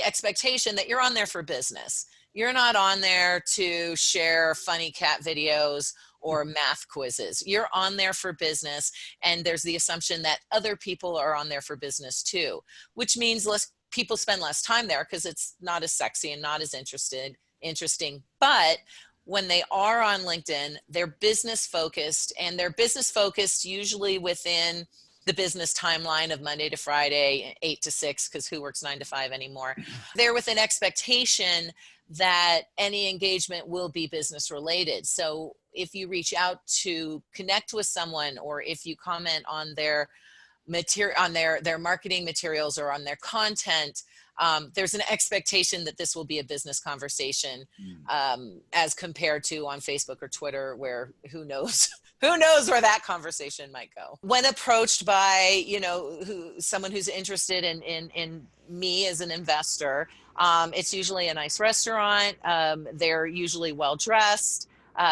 expectation that you're on there for business. You're not on there to share funny cat videos or math quizzes. You're on there for business, and there's the assumption that other people are on there for business too, which means people spend less time there because it's not as sexy and not as interesting. But when they are on LinkedIn, they're business focused, and they're business focused usually within the business timeline of Monday to Friday, 8 to 6, because who works 9 to 5 anymore? They're with an expectation that any engagement will be business related. So if you reach out to connect with someone, or if you comment on their their marketing materials or on their content, there's an expectation that this will be a business conversation, as compared to on Facebook or Twitter, where who knows where that conversation might go. When approached by, someone who's interested in me as an investor, it's usually a nice restaurant. They're usually well dressed.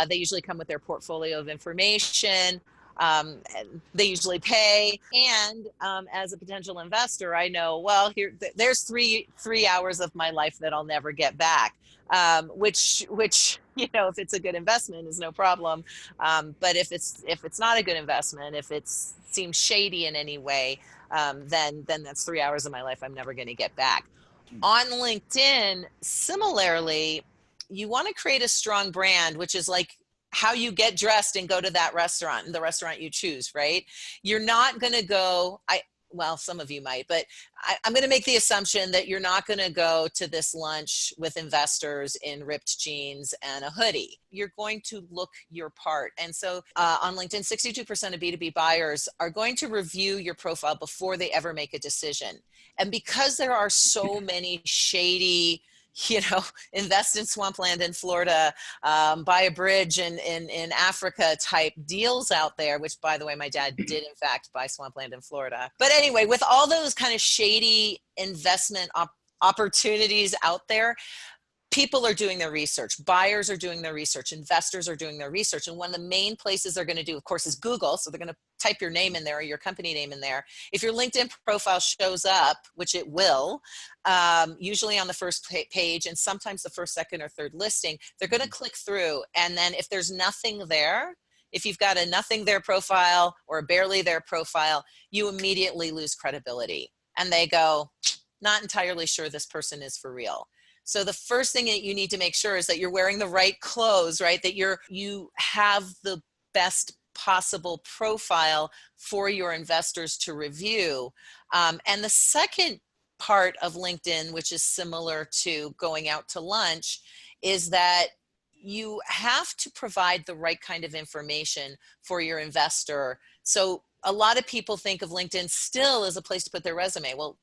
They usually come with their portfolio of information. They usually pay. And as a potential investor, I know, well, there's three hours of my life that I'll never get back, which if it's a good investment is no problem. But if it's not a good investment, if it seems shady in any way, then that's 3 hours of my life I'm never going to get back. On LinkedIn, similarly, you want to create a strong brand, which is like how you get dressed and go to that restaurant, and the restaurant you choose, right? You're not going to go, well, some of you might, but I'm going to make the assumption that you're not going to go to this lunch with investors in ripped jeans and a hoodie. You're going to look your part. And so on LinkedIn, 62% of B2B buyers are going to review your profile before they ever make a decision. And because there are so many shady, invest in swampland in Florida, buy a bridge in Africa type deals out there, which, by the way, my dad did in fact buy swampland in Florida. But anyway, with all those kind of shady investment opportunities out there, people are doing their research. Buyers are doing their research. Investors are doing their research. And one of the main places they're going to do, of course, is Google. So they're going to type your name in there or your company name in there. If your LinkedIn profile shows up, which it will, usually on the first page and sometimes the first, second, or third listing, they're going to click through. And then if there's nothing there, if you've got a nothing there profile or a barely there profile, you immediately lose credibility. And they go, not entirely sure this person is for real. So the first thing that you need to make sure is that you're wearing the right clothes, right? That you have the best possible profile for your investors to review. And the second part of LinkedIn, which is similar to going out to lunch, is that you have to provide the right kind of information for your investor. So a lot of people think of LinkedIn still as a place to put their resume. Well,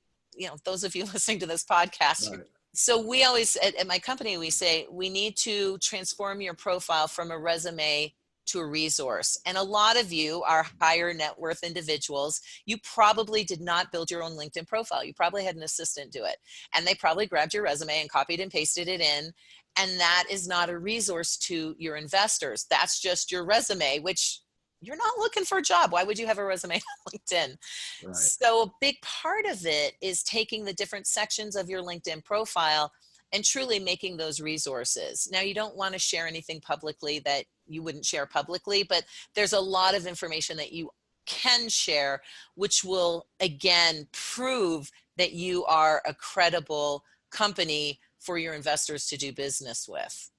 those of you listening to this podcast, right. So we always, at my company, we say we need to transform your profile from a resume to a resource. And a lot of you are higher net worth individuals. You probably did not build your own LinkedIn profile. You probably had an assistant do it. And they probably grabbed your resume and copied and pasted it in. And that is not a resource to your investors. That's just your resume, which you're not looking for a job. Why would you have a resume on LinkedIn? Right. So a big part of it is taking the different sections of your LinkedIn profile and truly making those resources. Now, you don't want to share anything publicly that you wouldn't share publicly, but there's a lot of information that you can share, which will, again, prove that you are a credible company for your investors to do business with.